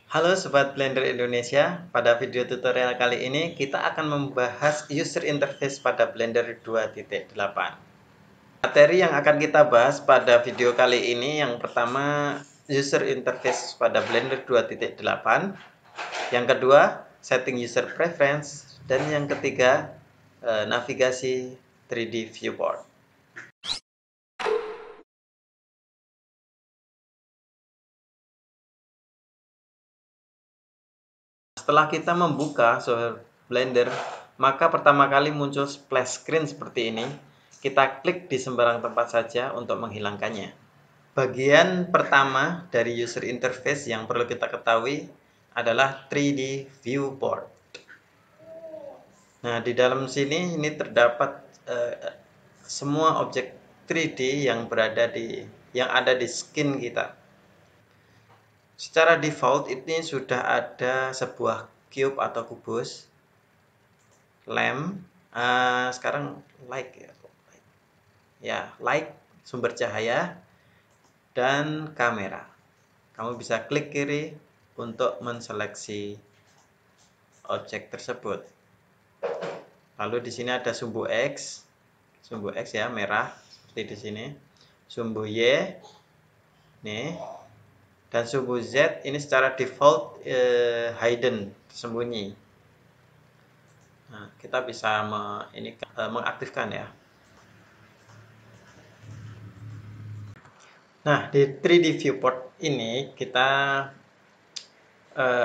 Halo Sobat Blender Indonesia, pada video tutorial kali ini kita akan membahas user interface pada Blender 2.8. Materi yang akan kita bahas pada video kali ini yang pertama user interface pada Blender 2.8, yang kedua setting user preference, dan yang ketiga navigasi 3D viewport. Setelah kita membuka software Blender, maka pertama kali muncul splash screen seperti ini. Kita klik di sembarang tempat saja untuk menghilangkannya. Bagian pertama dari user interface yang perlu kita ketahui adalah 3D viewport. Nah, di dalam sini ini terdapat semua objek 3D yang ada di skin kita. Secara default ini sudah ada sebuah cube atau kubus, lamp, sekarang light ya, light sumber cahaya, dan kamera. Kamu bisa klik kiri untuk menseleksi objek tersebut. Lalu di sini ada sumbu X ya, merah seperti di sini, sumbu Y nih, dan sumbu Z ini secara default hidden, tersembunyi. Nah, kita bisa mengaktifkan ya. Nah, di 3D viewport ini kita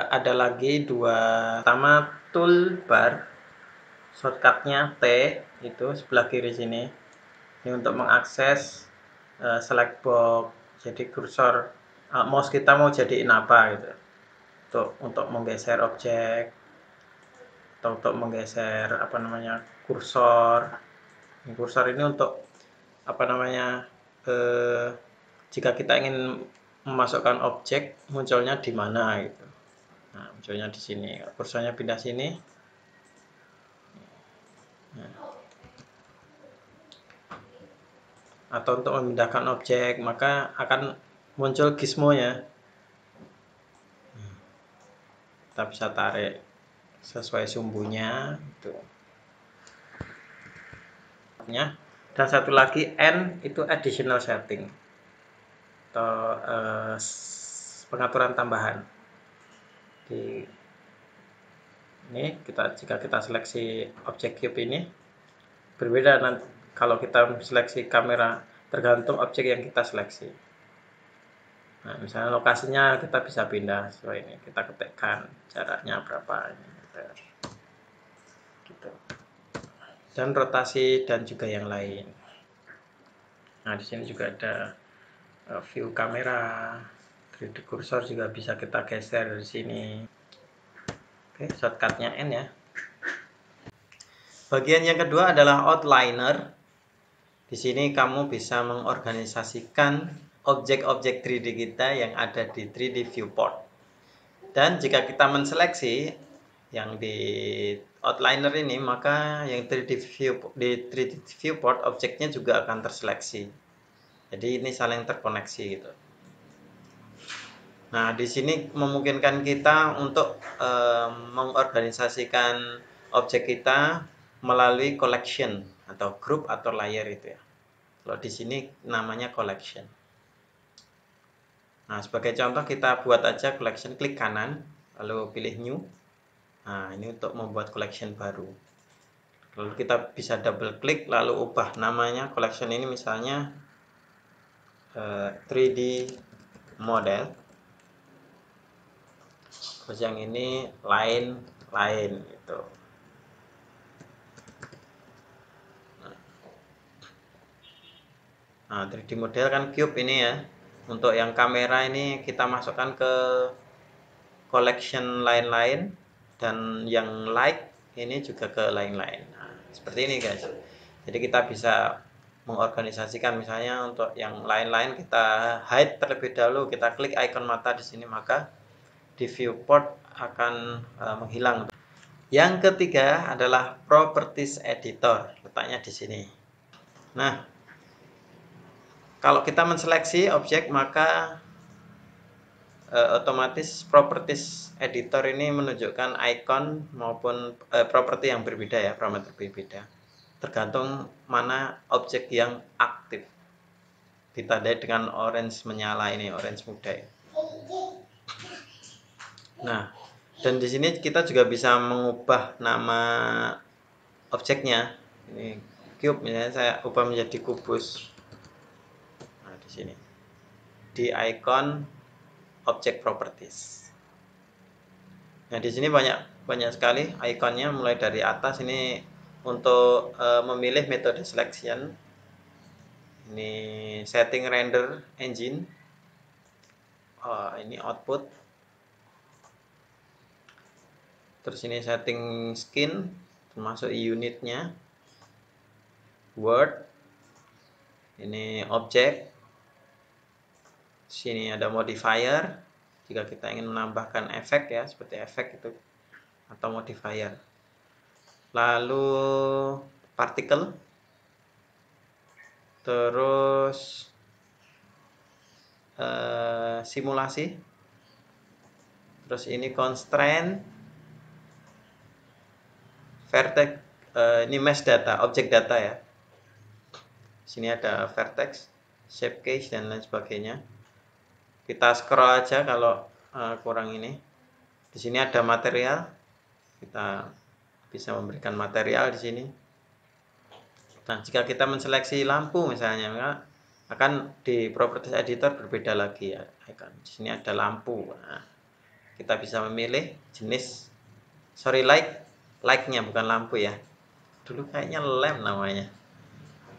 ada lagi dua. Pertama, toolbar, shortcutnya T itu sebelah kiri sini. Ini untuk mengakses select box. Jadi kursor mouse kita mau jadiin apa gitu. Untuk menggeser objek atau untuk menggeser kursor. Kursor ini untuk jika kita ingin memasukkan objek, munculnya di mana gitu. Nah, munculnya di sini. Kursornya pindah sini. Nah. Atau untuk memindahkan objek, maka akan muncul gizmo-nya. Kita bisa tarik sesuai sumbunya itu. Dan satu lagi N itu additional setting atau pengaturan tambahan. Ini jika kita seleksi objek cube ini berbeda nanti kalau kita seleksi kamera, tergantung objek yang kita seleksi. Nah, misalnya lokasinya kita bisa pindah sesuai ini, kita ketikkan jaraknya berapa ini, gitu. Dan rotasi dan juga yang lain. Nah, di sini juga ada view kamera, 3D cursor juga bisa kita geser di sini. Oke, shortcutnya N ya. Bagian yang kedua adalah outliner. Di sini kamu bisa mengorganisasikan objek-objek 3D kita yang ada di 3D viewport. Dan jika kita menseleksi yang di outliner ini, maka yang 3D viewport objeknya juga akan terseleksi. Jadi ini saling terkoneksi gitu. Nah, di sini memungkinkan kita untuk mengorganisasikan objek kita melalui collection atau group atau layer itu ya. Kalau di sini namanya collection. Nah, sebagai contoh kita buat aja collection, klik kanan, lalu pilih new. Nah, ini untuk membuat collection baru. Lalu kita bisa double klik, lalu ubah namanya collection ini misalnya 3D model. Terus yang ini lain gitu. Nah, 3D model kan cube ini ya. Untuk yang kamera ini kita masukkan ke collection lain-lain, dan yang light ini juga ke lain-lain. Nah, seperti ini guys. Jadi kita bisa mengorganisasikan, misalnya untuk yang lain-lain kita hide terlebih dahulu, kita klik icon mata di sini, maka di viewport akan menghilang. Yang ketiga adalah properties editor, letaknya di sini. Nah, kalau kita menseleksi objek, maka otomatis properties editor ini menunjukkan icon maupun properti yang berbeda ya, parameter berbeda. Tergantung mana objek yang aktif. Ditandai dengan orange menyala ini, orange muda. Nah, dan di sini kita juga bisa mengubah nama objeknya. Ini cube, misalnya saya ubah menjadi kubus. Nah, di sini di icon object properties. Nah, di sini banyak sekali ikonnya, mulai dari atas ini untuk memilih metode selection. Ini setting render engine. Ini output. Terus ini setting skin, termasuk unitnya. Word. Ini object. Sini ada modifier. Jika kita ingin menambahkan efek ya, seperti efek itu atau modifier. Lalu particle. Terus simulasi. Terus ini constraint, vertex, ini mesh data, objek data ya. Sini ada vertex, shape case dan lain sebagainya. Kita scroll aja kalau kurang ini. Di sini ada material, kita bisa memberikan material di sini. Nah, jika kita menseleksi lampu misalnya, maka akan di properties editor berbeda lagi ya. Di sini ada lampu. Nah, kita bisa memilih jenis, light-nya bukan lampu ya. Dulu kayaknya lamp namanya.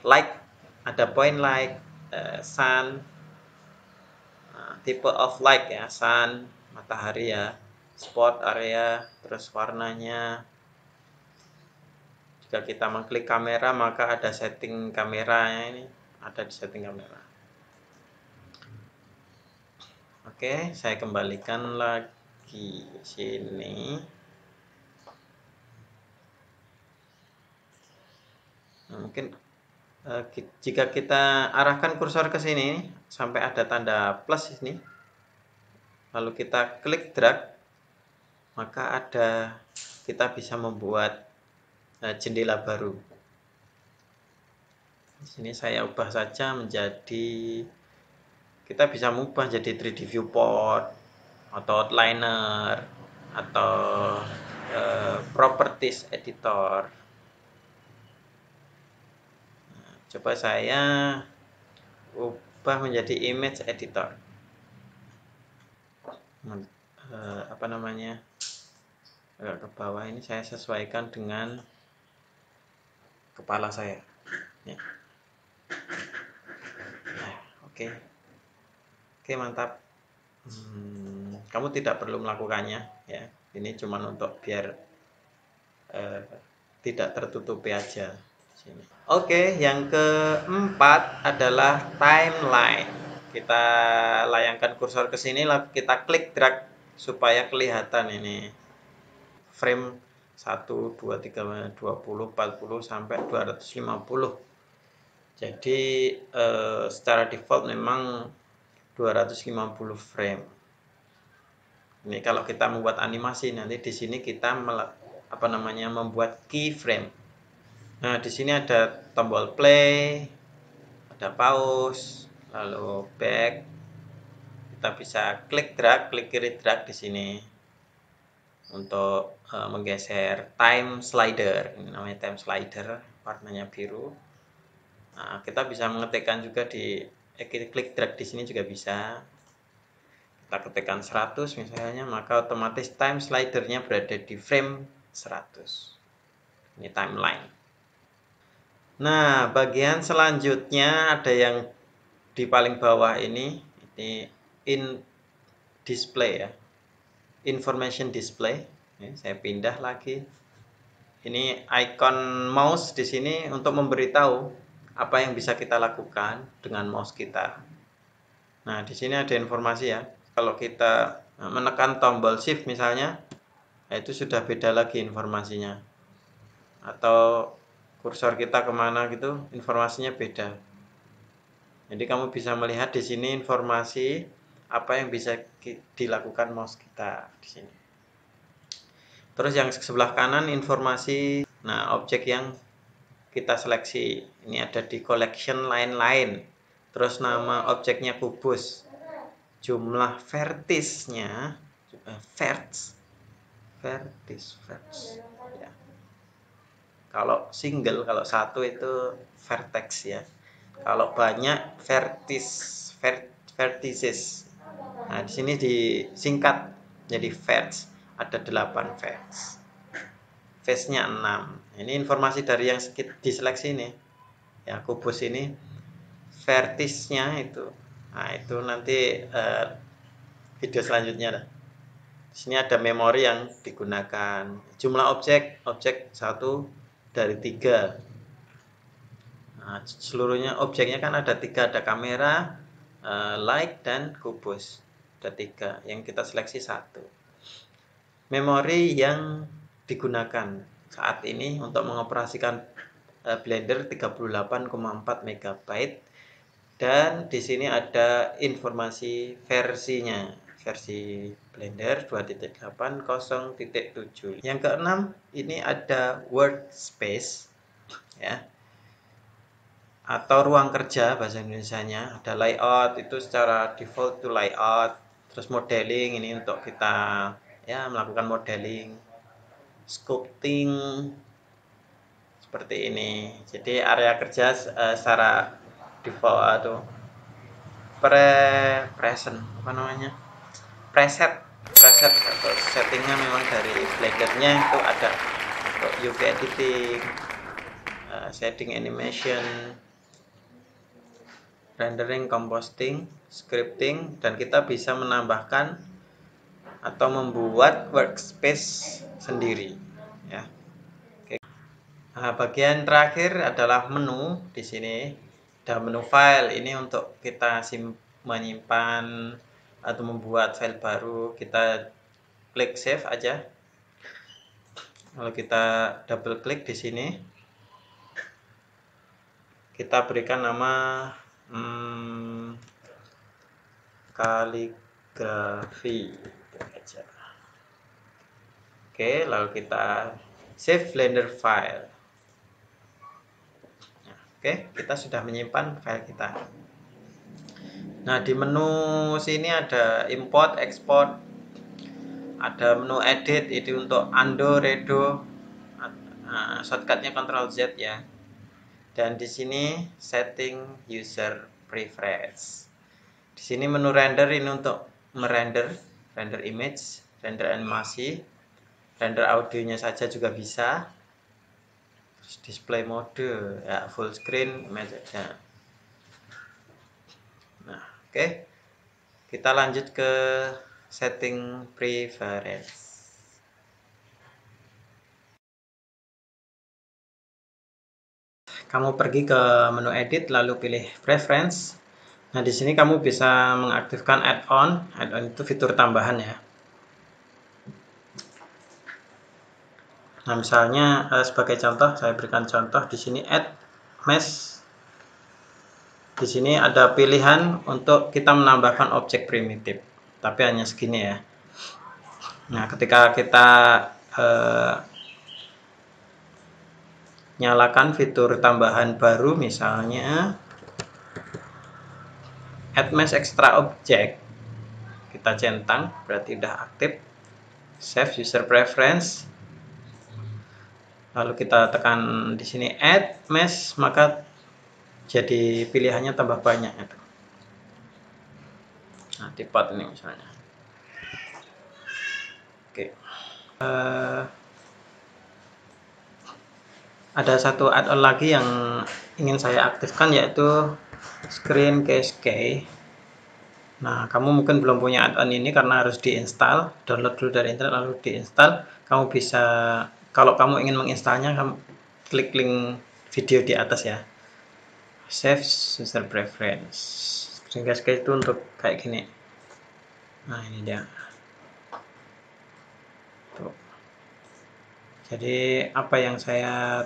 Light, ada point light, sun, tipe of light ya, sun, matahari ya, spot area, terus warnanya. Jika kita mengklik kamera, maka ada setting kameranya ini, ada di setting kamera. Oke, saya kembalikan lagi sini. Nah, mungkin jika kita arahkan kursor ke sini sampai ada tanda plus ini, lalu kita klik drag, maka kita bisa membuat jendela baru. Di sini saya ubah saja menjadi, kita bisa mengubah jadi 3D viewport atau outliner atau properties editor. Nah, coba saya ubah menjadi image editor. Apa namanya? Agak ke bawah ini saya sesuaikan dengan kepala saya. Ya. Nah, oke, mantap. Kamu tidak perlu melakukannya ya. Ini cuma untuk biar tidak tertutupi aja. Oke, yang keempat adalah timeline. Kita layangkan kursor ke sini, lalu kita klik drag supaya kelihatan ini frame 1, 2, 3, 20, 40 sampai 250. Jadi secara default memang 250 frame. Ini kalau kita membuat animasi, nanti di sini kita membuat keyframe. Nah, di sini ada tombol play, ada pause, lalu back. Kita bisa klik kiri drag di sini untuk menggeser time slider. Ini namanya time slider, warnanya biru. Nah, kita bisa mengetikkan juga klik drag di sini juga bisa. Kita ketikkan 100 misalnya, maka otomatis time slidernya berada di frame 100. Ini timeline. Nah, bagian selanjutnya ada yang di paling bawah ini in display ya. Information display. Ini saya pindah lagi. Ini icon mouse di sini untuk memberitahu apa yang bisa kita lakukan dengan mouse kita. Nah, di sini ada informasi ya. Kalau kita menekan tombol shift misalnya, itu sudah beda lagi informasinya. Atau kursor kita kemana gitu, informasinya beda. Jadi kamu bisa melihat di sini informasi apa yang bisa dilakukan mouse kita di sini. Terus yang sebelah kanan informasi, nah objek yang kita seleksi ini ada di collection line-line. Terus nama objeknya kubus, jumlah vertisnya verts ya. Kalau single, kalau satu itu vertex ya. Kalau banyak vertices. Nah, di sini disingkat jadi verts. Ada 8 verts. Face-nya 6. Ini informasi dari yang diseleksi ini. Ya, kubus ini vertisnya itu. Nah, itu nanti video selanjutnya. Di sini ada memori yang digunakan. Jumlah objek 1 dari 3. Nah, seluruhnya objeknya kan ada 3, ada kamera, light, dan kubus. Ada 3, yang kita seleksi 1. Memori yang digunakan saat ini untuk mengoperasikan Blender 38,4 MB. Dan di sini ada informasi versinya, versi Blender 2.8.0.7. Yang keenam, ini ada workspace ya, atau ruang kerja bahasa Indonesianya. Ada layout, itu secara default itu layout. Terus modeling, ini untuk kita ya melakukan modeling, sculpting seperti ini. Jadi area kerja secara default atau preset atau settingnya memang dari Blendernya itu ada untuk UV editing, setting animation, rendering, composting, scripting, dan kita bisa menambahkan atau membuat workspace sendiri ya. Oke. Nah, bagian terakhir adalah menu. Di sini ada menu file, ini untuk kita menyimpan atau membuat file baru. Kita klik save aja. Lalu kita double klik di sini, kita berikan nama kaligrafi aja. Oke, lalu kita save Blender file. Nah, oke, kita sudah menyimpan file kita. Nah, di menu sini ada import, export, ada menu edit, itu untuk undo, redo, shortcutnya Ctrl Z ya. Dan di sini setting user preference. Di sini menu render, ini untuk render image, render animasi, render audionya saja juga bisa. Terus display mode ya, full screen image aja. Nah, oke. Kita lanjut ke setting preference. Kamu pergi ke menu edit lalu pilih preference. Nah, di sini kamu bisa mengaktifkan add-on. Add-on itu fitur tambahan ya. Nah, misalnya sebagai contoh, saya berikan contoh di sini add mesh. Di sini ada pilihan untuk kita menambahkan objek primitif, tapi hanya segini ya. Nah, ketika kita nyalakan fitur tambahan baru, misalnya add mesh extra object, kita centang, berarti udah aktif. Save user preference, lalu kita tekan di sini add mesh, maka jadi pilihannya tambah banyak itu. Nah, di part ini misalnya. Oke. Ada satu add-on lagi yang ingin saya aktifkan, yaitu Screen Cascade. Nah, kamu mungkin belum punya add-on ini karena harus diinstal. Download dulu dari internet lalu diinstal. Kamu bisa, kalau kamu ingin menginstalnya, kamu klik link video di atas ya. Save user preference. Screen Cascade itu untuk kayak gini. Nah, ini dia. Tuh. Jadi apa yang saya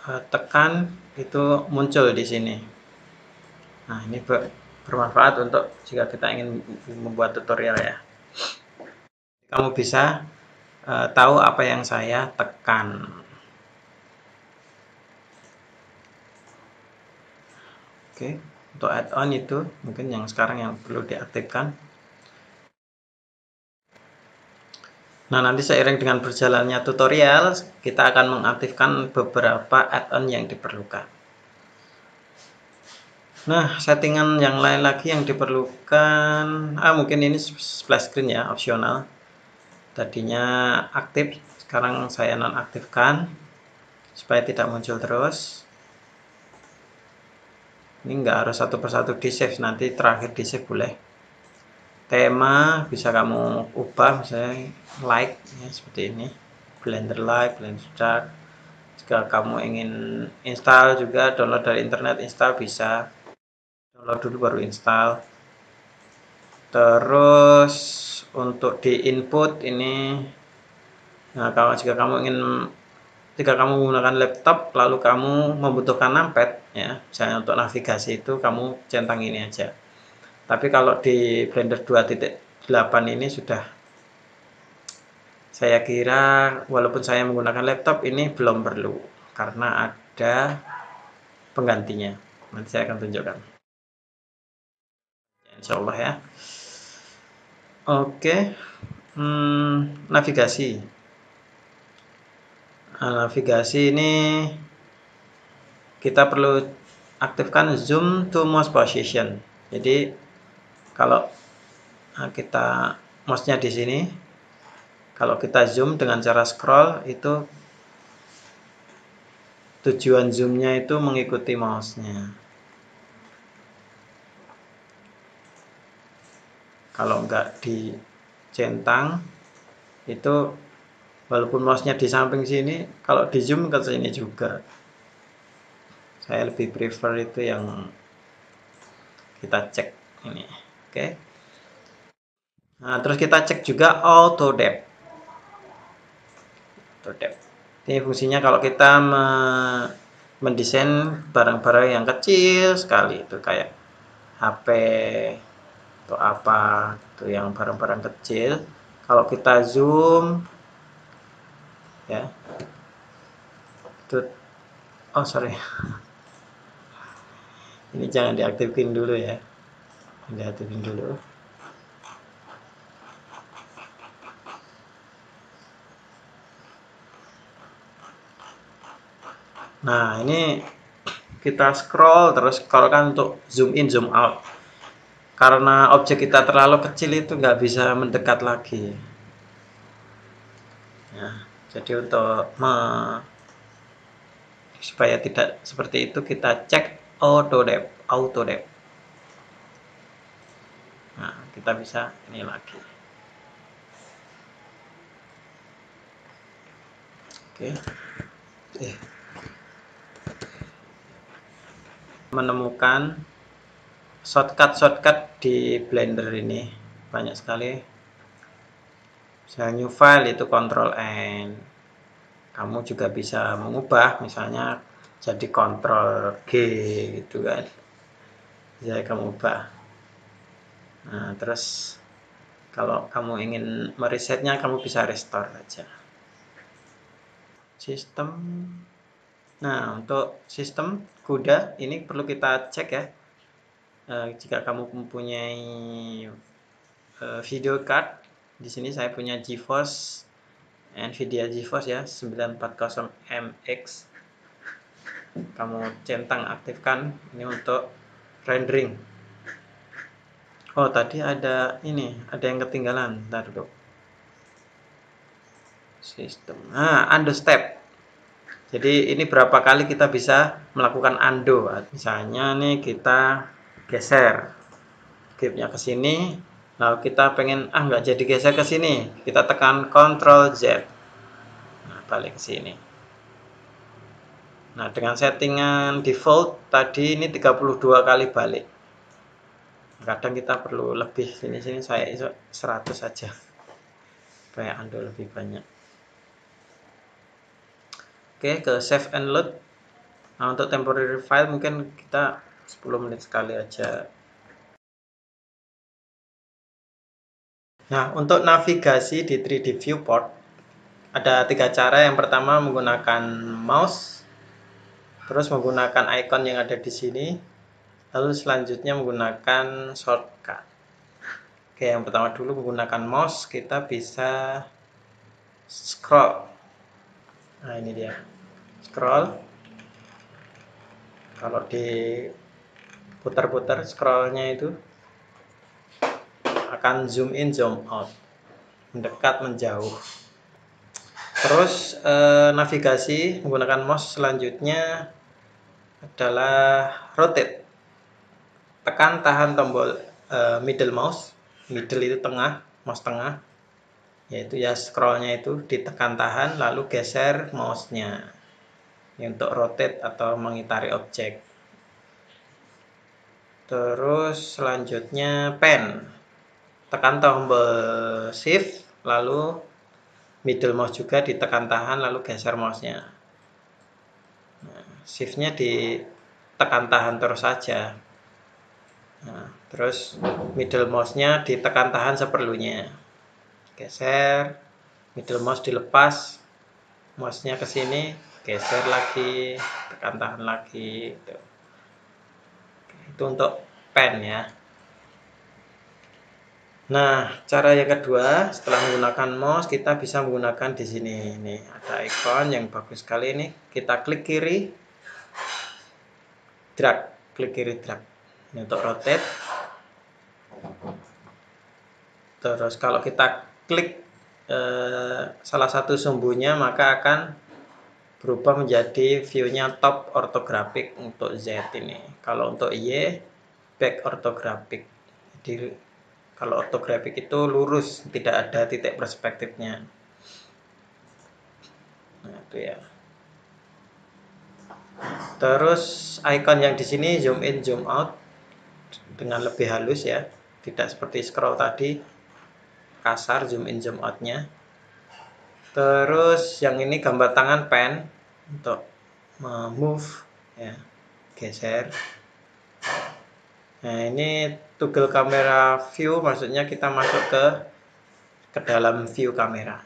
tekan itu muncul di sini. Nah, ini bermanfaat untuk jika kita ingin membuat tutorial ya. Kamu bisa tahu apa yang saya tekan. Oke, untuk add-on itu mungkin yang sekarang yang perlu diaktifkan. Nah, nanti seiring dengan berjalannya tutorial, kita akan mengaktifkan beberapa add-on yang diperlukan. Nah, settingan yang lain lagi yang diperlukan, mungkin ini splash screen ya, opsional. Tadinya aktif, sekarang saya nonaktifkan supaya tidak muncul terus. Ini nggak harus satu persatu di save, nanti terakhir di save boleh. Tema bisa kamu ubah, misalnya like ya, seperti ini, Blender Light, Blender Dark. Jika kamu ingin install juga, download dari internet, install bisa. Download dulu baru install. Terus untuk di input ini, nah kalau jika kamu menggunakan laptop lalu kamu membutuhkan numpad ya, misalnya untuk navigasi itu kamu centang ini aja. Tapi kalau di Blender 2.8 ini sudah, saya kira walaupun saya menggunakan laptop ini belum perlu karena ada penggantinya. Nanti saya akan tunjukkan. Insya Allah ya. Oke, navigasi. Nah, navigasi ini kita perlu aktifkan zoom to mouse position. Jadi kalau kita mouse-nya di sini, kalau kita zoom dengan cara scroll itu tujuan zoom-nya itu mengikuti mouse-nya. Kalau enggak dicentang itu walaupun mouse-nya di samping sini, kalau di zoom ke sini juga. Saya lebih prefer itu yang kita cek ini. Oke. Nah, terus kita cek juga auto depth. Auto depth. Ini fungsinya kalau kita mendesain barang-barang yang kecil sekali, itu kayak HP atau apa, itu yang barang-barang kecil. Kalau kita zoom ya, itu sorry, ini jangan diaktifin dulu ya, diaktifin dulu. Nah, ini kita scroll terus, kalau kan untuk zoom in zoom out, karena objek kita terlalu kecil itu nggak bisa mendekat lagi ya. Jadi untuk supaya tidak seperti itu, kita cek auto depth. Nah, kita bisa ini lagi. Oke. Menemukan shortcut di Blender ini banyak sekali. Misalnya new file itu Ctrl N. Kamu juga bisa mengubah, misalnya jadi Ctrl G gitu kan. Bisa kamu ubah. Nah, terus kalau kamu ingin meresetnya, kamu bisa restore aja. Sistem. Nah, untuk sistem CUDA ini perlu kita cek ya. Jika kamu mempunyai video card, di sini saya punya GeForce, Nvidia GeForce ya, 940MX. Kamu centang, aktifkan ini untuk rendering. Oh, tadi ada ini, ada yang ketinggalan. Bentar dulu. Sistem. Undo step. Jadi ini berapa kali kita bisa melakukan undo. Misalnya nih kita geser gripnya ke sini, lalu kita pengen nggak jadi geser ke sini, kita tekan Ctrl Z. Nah, balik ke sini. Nah, dengan settingan default tadi ini 32 kali balik. Kadang kita perlu lebih, sini saya ISO 100 saja supaya undo lebih banyak. Oke, ke save and load. Nah, untuk temporary file mungkin kita 10 menit sekali aja Nah, untuk navigasi di 3D viewport ada 3 cara. Yang pertama menggunakan mouse, terus menggunakan icon yang ada di sini, lalu selanjutnya menggunakan shortcut. Oke, yang pertama dulu menggunakan mouse, kita bisa scroll. Nah, ini dia. Scroll. Kalau diputar-putar scrollnya itu akan zoom in, zoom out, mendekat, menjauh. Terus navigasi menggunakan mouse selanjutnya adalah rotate. Tekan tahan tombol middle mouse. Middle itu tengah, mouse tengah. Yaitu ya scrollnya itu ditekan tahan lalu geser mouse-nya. Ini untuk rotate atau mengitari objek. Terus selanjutnya pen. Tekan tombol shift lalu middle mouse juga ditekan tahan lalu geser mouse-nya. Nah, shift-nya ditekan tahan terus saja. Nah, terus middle mouse-nya ditekan tahan seperlunya. Geser, middle mouse dilepas, mouse-nya ke sini, geser lagi, tekan tahan lagi. Itu untuk pen ya. Nah, cara yang kedua, setelah menggunakan mouse, kita bisa menggunakan di sini. Ini ada icon yang bagus sekali ini. Kita klik kiri, drag, klik kiri, drag. Ini untuk rotate. Terus kalau kita klik salah satu sumbunya, maka akan berubah menjadi view-nya top ortografik untuk Z ini. Kalau untuk Y, back ortografik. Jadi kalau ortografik itu lurus, tidak ada titik perspektifnya. Nah, itu ya. Terus icon yang di sini zoom in, zoom out dengan lebih halus ya. Tidak seperti scroll tadi, kasar zoom in, zoom out-nya. Terus yang ini gambar tangan pen untuk move ya, geser. Nah, ini toggle kamera view, maksudnya kita masuk ke dalam view kamera.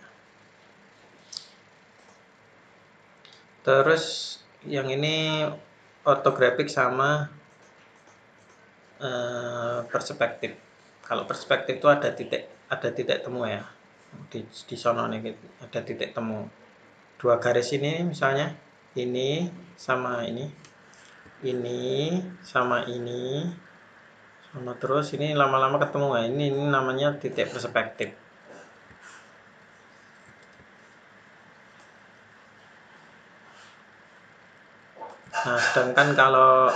Terus yang ini ortografik sama perspektif. Kalau perspektif itu ada titik temu ya. Di sono nih ada titik temu. Dua garis ini misalnya, ini sama ini sama ini, sama terus ini lama-lama ketemu. Nah, ini namanya titik perspektif. Nah, sedangkan kalau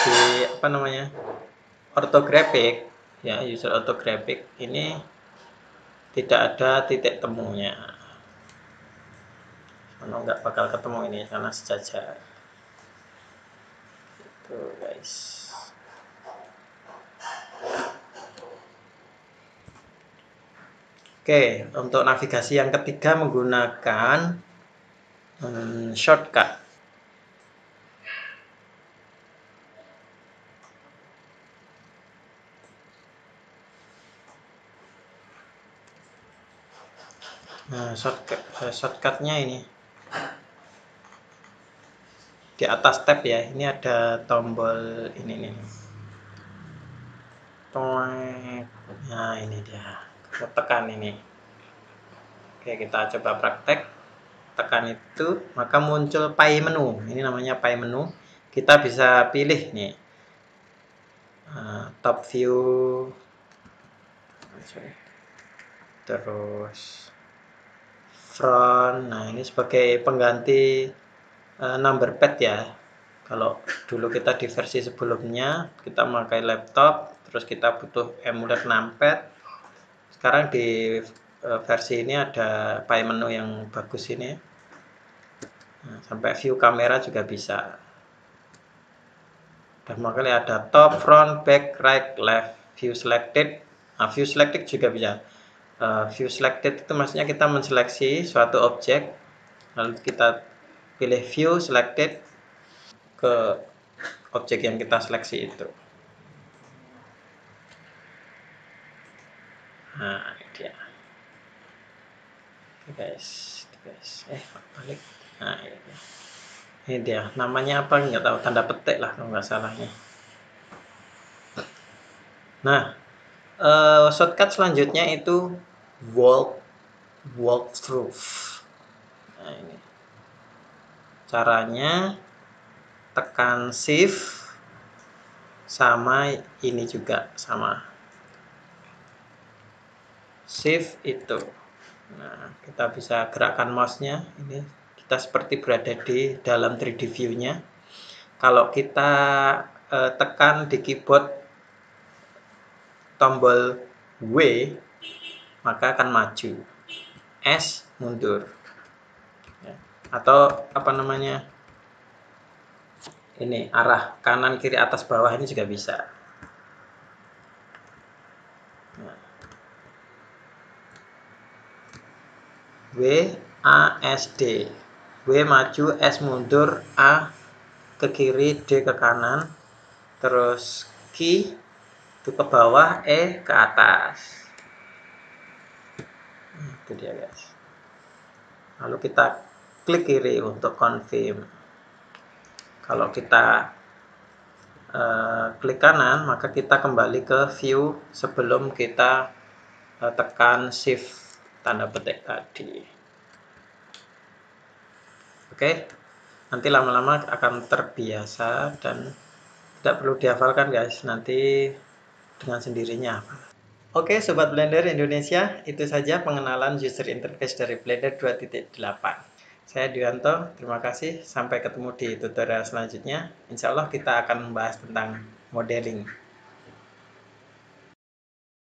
di ortografik ya, user ortografik ini tidak ada titik temunya. Karena nggak bakal ketemu ini karena sejajar. Itu guys. Oke, untuk navigasi yang ketiga menggunakan shortcut. Nah, shortcutnya ini di atas tab ya. Ini ada tombol ini nih. Nah, ini dia. Kita tekan ini. Oke, kita coba praktek. Tekan itu, maka muncul pie menu. Ini namanya pie menu. Kita bisa pilih nih. Top view. Terus front. Nah, ini sebagai pengganti number pad ya. Kalau dulu kita di versi sebelumnya kita memakai laptop, terus kita butuh emulet numpad. Sekarang di versi ini ada pie menu yang bagus ini. Nah, sampai view kamera juga bisa. Dan makanya ada top, front, back, right, left, view selected. Nah, view selected juga bisa. View selected itu maksudnya kita menseleksi suatu objek, lalu kita pilih view selected ke objek yang kita seleksi itu. Nah, ini dia. guys. Balik. Nah, ini dia. Namanya apa? Nggak tahu. Tanda petik lah kalau nggak salahnya. Nah, shortcut selanjutnya itu walkthrough. Nah, ini caranya, tekan shift sama ini juga sama shift itu. Nah, kita bisa gerakkan mouse-nya. Ini kita seperti berada di dalam 3D view-nya. Kalau kita tekan di keyboard tombol W, maka akan maju. S mundur. Ya. Atau apa namanya? Ini arah kanan, kiri, atas, bawah ini juga bisa. Nah. W, A, S, D. W maju, S mundur, A ke kiri, D ke kanan. Terus key itu ke bawah, E ke atas. Itu dia guys. Lalu kita klik kiri untuk confirm. Kalau kita klik kanan, maka kita kembali ke view sebelum kita tekan shift tanda petik tadi. Oke, nanti lama-lama akan terbiasa dan tidak perlu dihafalkan guys, nanti dengan sendirinya. Oke Sobat Blender Indonesia, itu saja pengenalan user interface dari Blender 2.8. Saya Dwianto, terima kasih. Sampai ketemu di tutorial selanjutnya. Insya Allah kita akan membahas tentang modeling.